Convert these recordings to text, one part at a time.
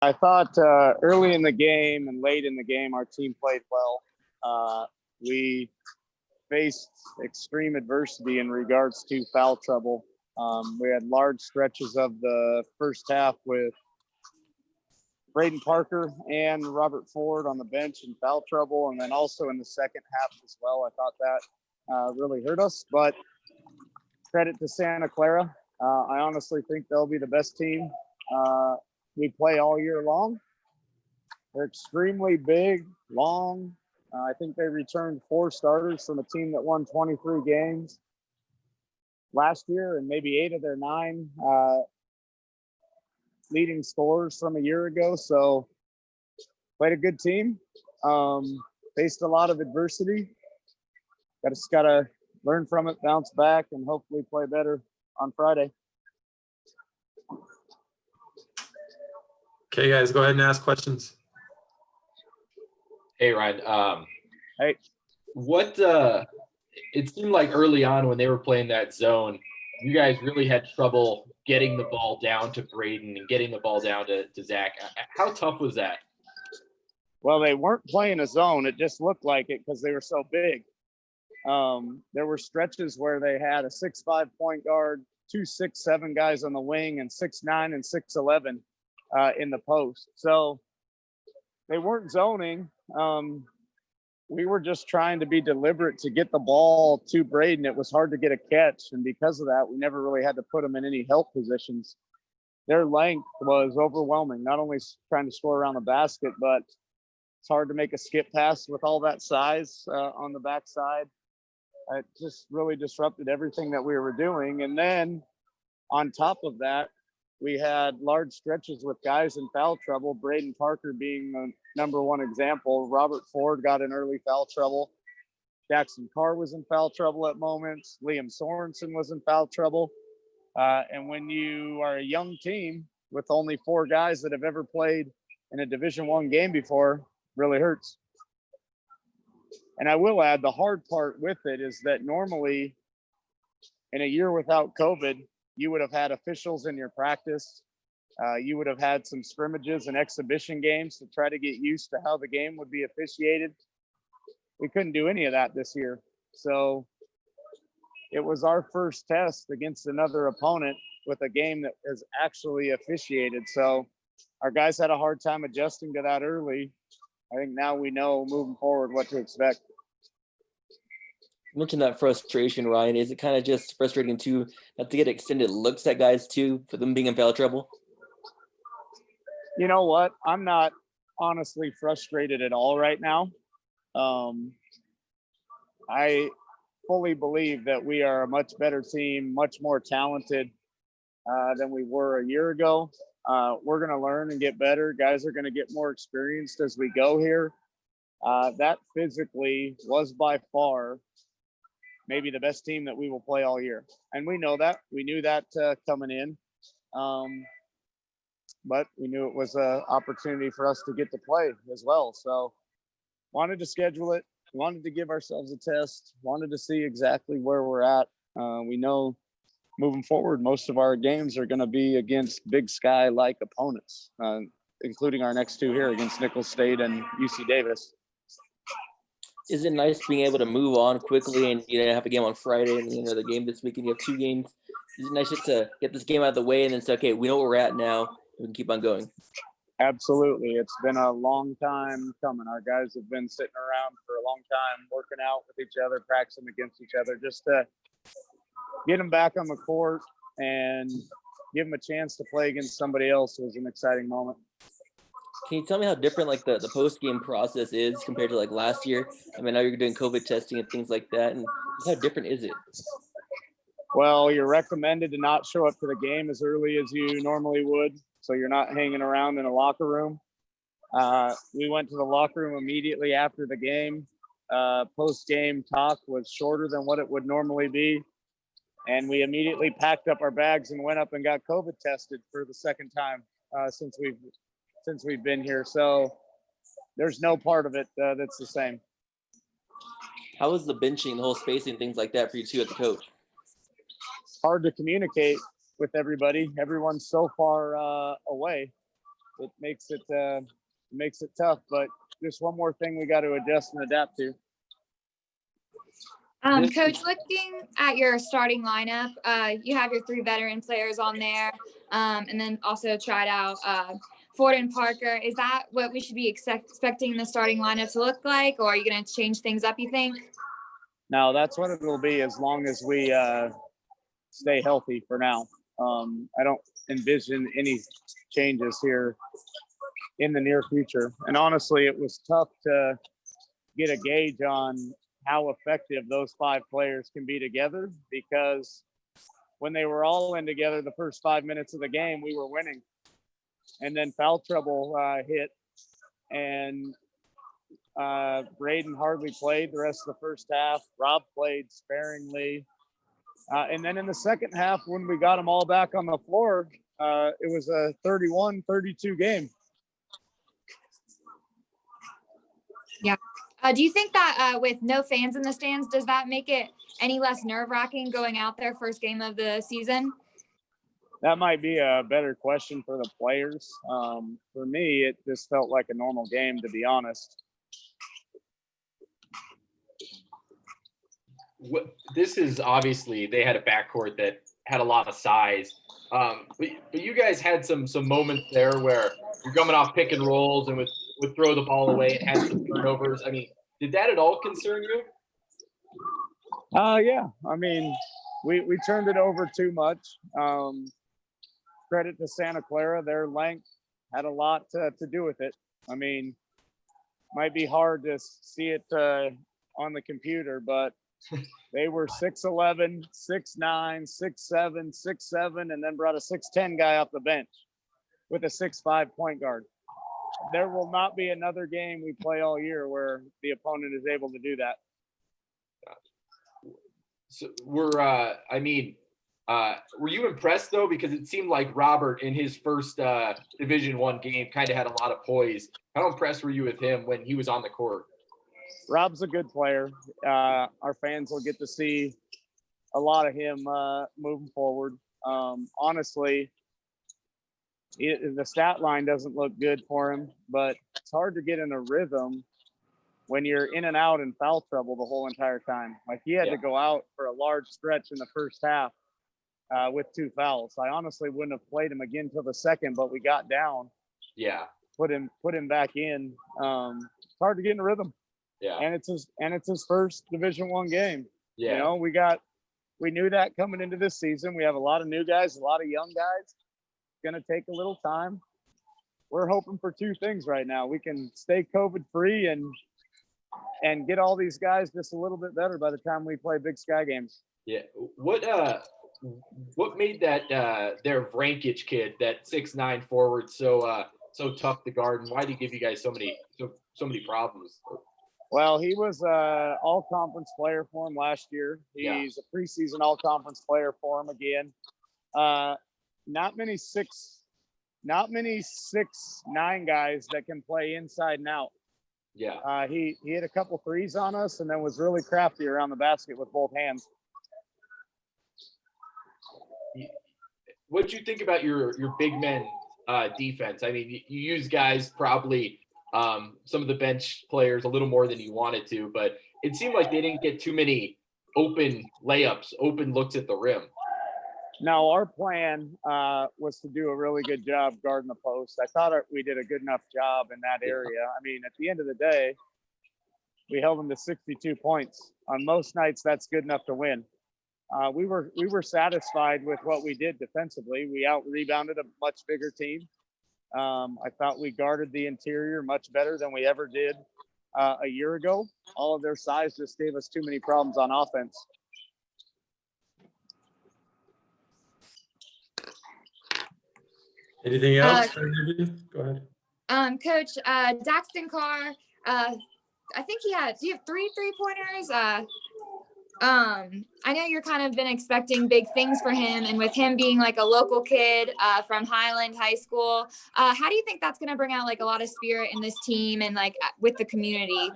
I thought early in the game and late in the game, our team played well. We faced extreme adversity in regards to foul trouble. We had large stretches of the first half with Braden Parker and Robert Ford on the bench in foul trouble, and then also in the second half as well. I thought that really hurt us, but credit to Santa Clara. I honestly think they'll be the best team we play all year long. They're extremely big, long. I think they returned 4 starters from a team that won 23 games last year, and maybe 8 of their 9 leading scorers from a year ago. So played a good team, faced a lot of adversity. Just got to learn from it, bounce back, and hopefully play better on Friday. Okay, guys, go ahead and ask questions. Hey, Ryan. Hey. What it seemed like early on when they were playing that zone, you guys really had trouble getting the ball down to Braden and getting the ball down to Zach. How tough was that? Well, they weren't playing a zone. It just looked like it because they were so big. There were stretches where they had a 6'5" point guard, 2 6'7" guys on the wing, and 6'9" and 6'11" in the post. So they weren't zoning. We were just trying to be deliberate to get the ball to Braden. It was hard to get a catch, and because of that, we never really had to put them in any help positions. Their length was overwhelming, not only trying to score around the basket, but it's hard to make a skip pass with all that size on the backside. It just really disrupted everything that we were doing. And then on top of that, we had large stretches with guys in foul trouble, Braden Parker being the number one example. Robert Ford got in early foul trouble. Jackson Carr was in foul trouble at moments. Liam Sorensen was in foul trouble. And when you are a young team with only 4 guys that have ever played in a Division I game before, really hurts. And I will add, the hard part with it is that normally in a year without COVID, you would have had officials in your practice. You would have had some scrimmages and exhibition games to try to get used to how the game would be officiated. We couldn't do any of that this year. So it was our first test against another opponent with a game that is actually officiated. So our guys had a hard time adjusting to that early. I think now we know moving forward what to expect. You mentioned that frustration, Ryan. Is it kind of just frustrating too, not to get extended looks at guys too, for them being in foul trouble? You know what? I'm not honestly frustrated at all right now. I fully believe that we are a much better team, much more talented than we were a year ago. We're going to learn and get better. Guys are going to get more experienced as we go here. That physically was by far maybe the best team that we will play all year. And we know that. We knew that coming in. But we knew it was an opportunity for us to get to play as well. So wanted to schedule it, wanted to give ourselves a test, wanted to see exactly where we're at. We know moving forward, most of our games are going to be against Big Sky-like opponents, including our next 2 here against Nicholls State and UC Davis. Is it nice being able to move on quickly and have a game on Friday and the game this week and you have 2 games? Is it nice just to get this game out of the way and then say, okay, we know where we're at now, we can keep on going? Absolutely. It's been a long time coming. Our guys have been sitting around for a long time, working out with each other, practicing against each other, just to get them back on the court and give them a chance to play against somebody else. Was an exciting moment. Can you tell me how different the post-game process is compared to last year? I mean, now you're doing COVID testing and things like that, and how different is it? Well, you're recommended to not show up to the game as early as you normally would, so you're not hanging around in a locker room. We went to the locker room immediately after the game. Post-game talk was shorter than what it would normally be, and we immediately packed up our bags and went up and got COVID tested for the second time since we've been here. So there's no part of it that's the same. How was the benching, the whole spacing, things like that for you too as a coach? Hard to communicate with everybody. Everyone's so far away. it makes it tough. But just one more thing we got to adjust and adapt to. Coach, looking at your starting lineup, you have your 3 veteran players on there, and then also tried out Ford and Parker. Is that what we should be expecting the starting lineup to look like, or are you going to change things up, you think? No, that's what it will be as long as we stay healthy for now. I don't envision any changes here in the near future. And honestly, it was tough to get a gauge on how effective those 5 players can be together, because when they were all in together the first 5 minutes of the game, we were winning. And then foul trouble hit, and Braden hardly played the rest of the first half. Rob played sparingly. And then in the second half, when we got them all back on the floor, it was a 31-32 game. Yeah. Do you think that with no fans in the stands, does that make it any less nerve-wracking going out there first game of the season? That might be a better question for the players. For me, it just felt like a normal game, to be honest. This is obviously, they had a backcourt that had a lot of size. But you guys had some moments there where you're coming off pick and rolls and would throw the ball away and had some turnovers. I mean, did that at all concern you? Yeah. I mean, we turned it over too much. Credit to Santa Clara, their length had a lot to do with it. I mean, might be hard to see it on the computer, but they were 6'11", 6'9", 6'7", 6'7", and then brought a 6'10" guy off the bench with a 6'5" point guard. There will not be another game we play all year where the opponent is able to do that. So were you impressed though? Because it seemed like Robert in his first Division I game kind of had a lot of poise. How impressed were you with him when he was on the court? Rob's a good player. Our fans will get to see a lot of him moving forward. Honestly, the stat line doesn't look good for him, but it's hard to get in a rhythm when you're in and out in foul trouble the whole entire time. Like he had to go out for a large stretch in the first half with 2 fouls. I honestly wouldn't have played him again till the second, but we got down. Yeah. Put him back in. It's hard to get in a rhythm. Yeah. And it's his first Division I game. Yeah. You know, we knew that coming into this season. We have a lot of new guys, a lot of young guys. It's gonna take a little time. We're hoping for 2 things right now. We can stay COVID free and get all these guys just a little bit better by the time we play Big Sky games. Yeah. What made that their Vrankich kid, that 6'9" forward, so tough to guard, and why did he give you guys so many problems? Well, he was a all-conference player for him last year. He's a preseason all-conference player for him again. Not many 6'9" guys that can play inside and out. Yeah. He hit a couple threes on us and then was really crafty around the basket with both hands. What did you think about your big men defense? I mean, you use guys probably some of the bench players a little more than you wanted to, but it seemed like they didn't get too many open layups, open looks at the rim. No, our plan was to do a really good job guarding the post. I thought we did a good enough job in that area. I mean, at the end of the day, we held them to 62 points. On most nights, that's good enough to win. We were satisfied with what we did defensively. We out-rebounded a much bigger team. I thought we guarded the interior much better than we ever did a year ago. All of their size just gave us too many problems on offense. Anything else? Go ahead. Coach, Daxton Carr, I think do you have 3 3-pointers? I know you're kind of been expecting big things for him, and with him being like a local kid from Highland High School, how do you think that's going to bring out like a lot of spirit in this team and like with the community?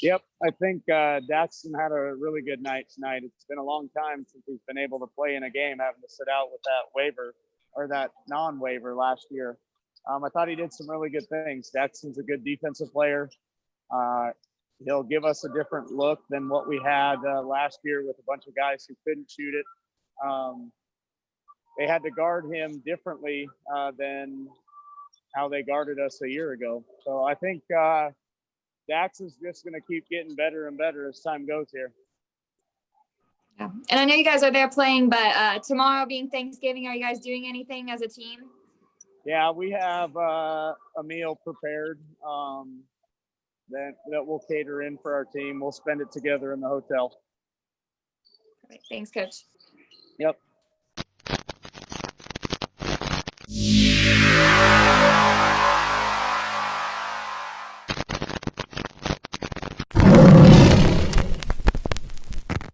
Yep, I think Daxton had a really good night tonight. It's been a long time since he's been able to play in a game, having to sit out with that waiver or that non-waiver last year. I thought he did some really good things. Daxton's a good defensive player. He'll give us a different look than what we had last year with a bunch of guys who couldn't shoot it. They had to guard him differently than how they guarded us a year ago. So I think Dax is just going to keep getting better and better as time goes here. Yeah. And I know you guys are there playing, but tomorrow being Thanksgiving, are you guys doing anything as a team? Yeah, we have a meal prepared that we'll cater in for our team. We'll spend it together in the hotel. All right. Thanks, Coach. Yep.